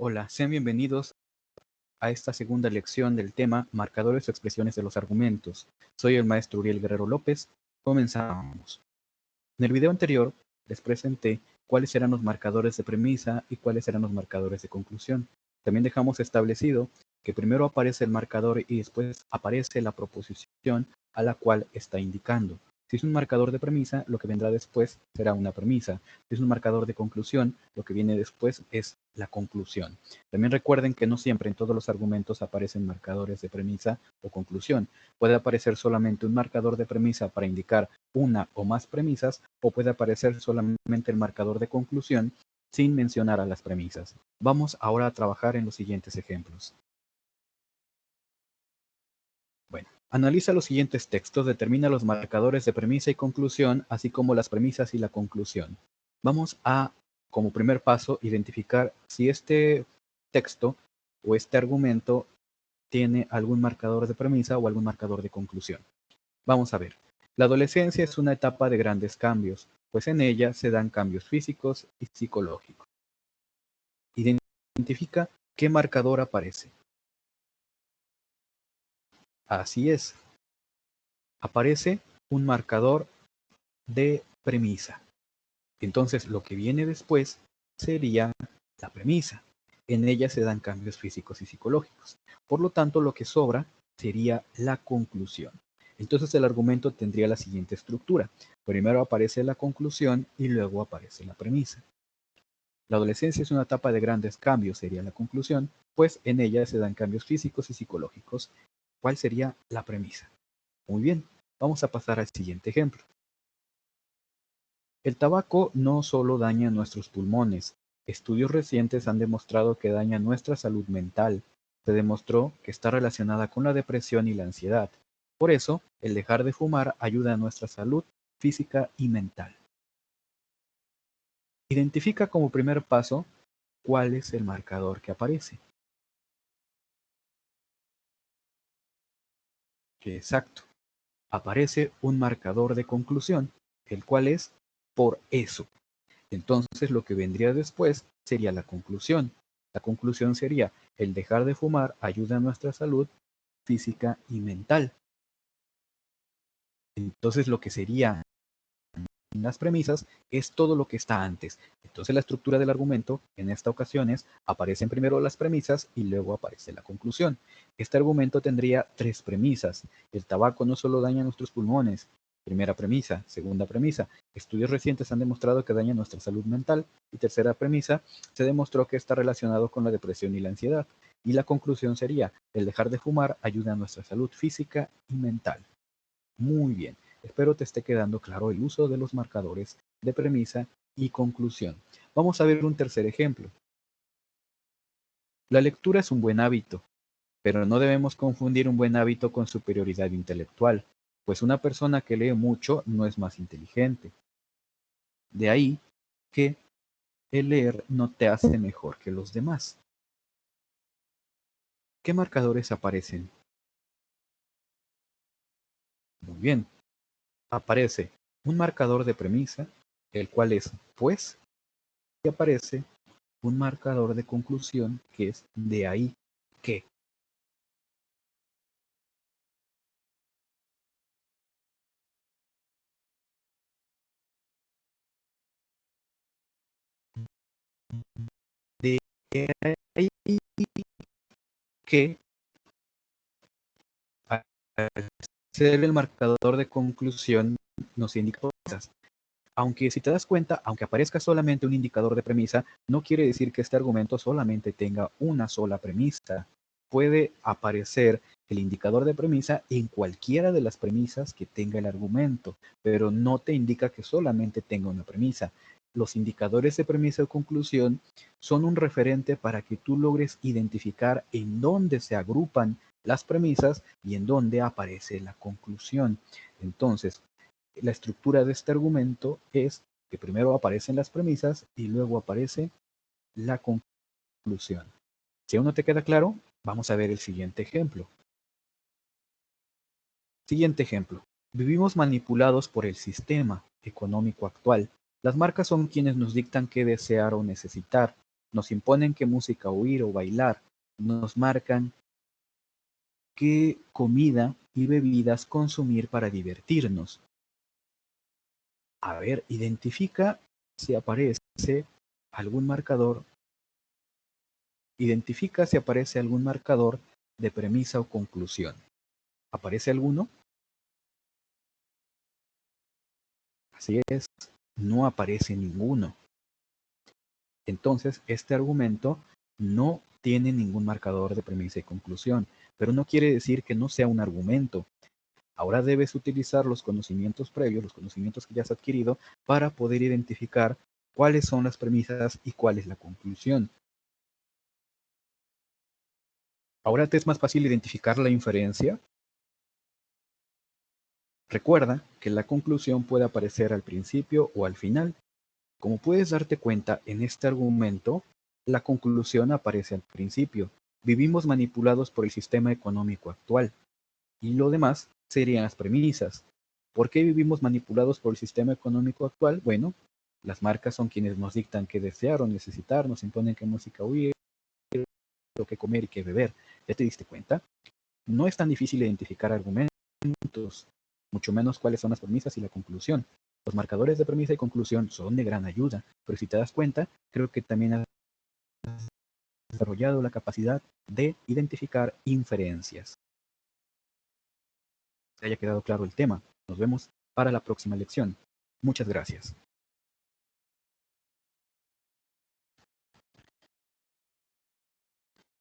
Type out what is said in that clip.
Hola, sean bienvenidos a esta segunda lección del tema marcadores o expresiones de los argumentos. Soy el maestro Uriel Guerrero López. Comenzamos. En el video anterior les presenté cuáles eran los marcadores de premisa y cuáles eran los marcadores de conclusión. También dejamos establecido que primero aparece el marcador y después aparece la proposición a la cual está indicando. Si es un marcador de premisa, lo que vendrá después será una premisa. Si es un marcador de conclusión, lo que viene después es la conclusión. También recuerden que no siempre en todos los argumentos aparecen marcadores de premisa o conclusión. Puede aparecer solamente un marcador de premisa para indicar una o más premisas, o puede aparecer solamente el marcador de conclusión sin mencionar a las premisas. Vamos ahora a trabajar en los siguientes ejemplos. Bueno, analiza los siguientes textos, determina los marcadores de premisa y conclusión, así como las premisas y la conclusión. Vamos a, como primer paso, identificar si este texto o este argumento tiene algún marcador de premisa o algún marcador de conclusión. Vamos a ver. La adolescencia es una etapa de grandes cambios, pues en ella se dan cambios físicos y psicológicos. Identifica qué marcador aparece. Así es, aparece un marcador de premisa. Entonces lo que viene después sería la premisa. En ella se dan cambios físicos y psicológicos. Por lo tanto, lo que sobra sería la conclusión. Entonces el argumento tendría la siguiente estructura. Primero aparece la conclusión y luego aparece la premisa. La adolescencia es una etapa de grandes cambios, sería la conclusión, pues en ella se dan cambios físicos y psicológicos. ¿Cuál sería la premisa? Muy bien, vamos a pasar al siguiente ejemplo. El tabaco no solo daña nuestros pulmones. Estudios recientes han demostrado que daña nuestra salud mental. Se demostró que está relacionada con la depresión y la ansiedad. Por eso, el dejar de fumar ayuda a nuestra salud física y mental. Identifica como primer paso cuál es el marcador que aparece. Exacto. Aparece un marcador de conclusión, el cual es por eso. Entonces lo que vendría después sería la conclusión. La conclusión sería, el dejar de fumar ayuda a nuestra salud física y mental. Entonces lo que sería en las premisas es todo lo que está antes. Entonces la estructura del argumento en esta ocasión es, aparecen primero las premisas y luego aparece la conclusión. Este argumento tendría tres premisas. El tabaco no solo daña nuestros pulmones. Primera premisa. Segunda premisa. Estudios recientes han demostrado que daña nuestra salud mental. Y tercera premisa. Se demostró que está relacionado con la depresión y la ansiedad. Y la conclusión sería, el dejar de fumar ayuda a nuestra salud física y mental. Muy bien, espero te esté quedando claro el uso de los marcadores de premisa y conclusión. Vamos a ver un tercer ejemplo. La lectura es un buen hábito, pero no debemos confundir un buen hábito con superioridad intelectual, pues una persona que lee mucho no es más inteligente. De ahí que el leer no te hace mejor que los demás. ¿Qué marcadores aparecen? Muy bien, aparece un marcador de premisa, el cual es pues, y aparece un marcador de conclusión que es de ahí que. De ahí que al ser el marcador de conclusión nos indica cosas. Aunque si te das cuenta, aunque aparezca solamente un indicador de premisa, no quiere decir que este argumento solamente tenga una sola premisa. Puede aparecer el indicador de premisa en cualquiera de las premisas que tenga el argumento, pero no te indica que solamente tenga una premisa. Los indicadores de premisa o conclusión son un referente para que tú logres identificar en dónde se agrupan las premisas y en dónde aparece la conclusión. Entonces, la estructura de este argumento es que primero aparecen las premisas y luego aparece la conclusión. Si aún no te queda claro, vamos a ver el siguiente ejemplo. Siguiente ejemplo. Vivimos manipulados por el sistema económico actual. Las marcas son quienes nos dictan qué desear o necesitar. Nos imponen qué música oír o bailar. Nos marcan qué comida y bebidas consumir para divertirnos. A ver, identifica si aparece algún marcador. Identifica si aparece algún marcador de premisa o conclusión. ¿Aparece alguno? Así es, no aparece ninguno. Entonces, este argumento no tiene ningún marcador de premisa y conclusión, pero no quiere decir que no sea un argumento. Ahora debes utilizar los conocimientos previos, los conocimientos que ya has adquirido, para poder identificar cuáles son las premisas y cuál es la conclusión. Ahora te es más fácil identificar la inferencia. Recuerda que la conclusión puede aparecer al principio o al final. Como puedes darte cuenta, en este argumento, la conclusión aparece al principio. Vivimos manipulados por el sistema económico actual. Y lo demás serían las premisas. ¿Por qué vivimos manipulados por el sistema económico actual? Bueno, las marcas son quienes nos dictan qué desear o necesitar, nos imponen qué música oír, lo que comer y qué beber. ¿Ya te diste cuenta? No es tan difícil identificar argumentos, mucho menos cuáles son las premisas y la conclusión. Los marcadores de premisa y conclusión son de gran ayuda, pero si te das cuenta, creo que también has desarrollado la capacidad de identificar inferencias. Que haya quedado claro el tema. Nos vemos para la próxima lección. Muchas gracias.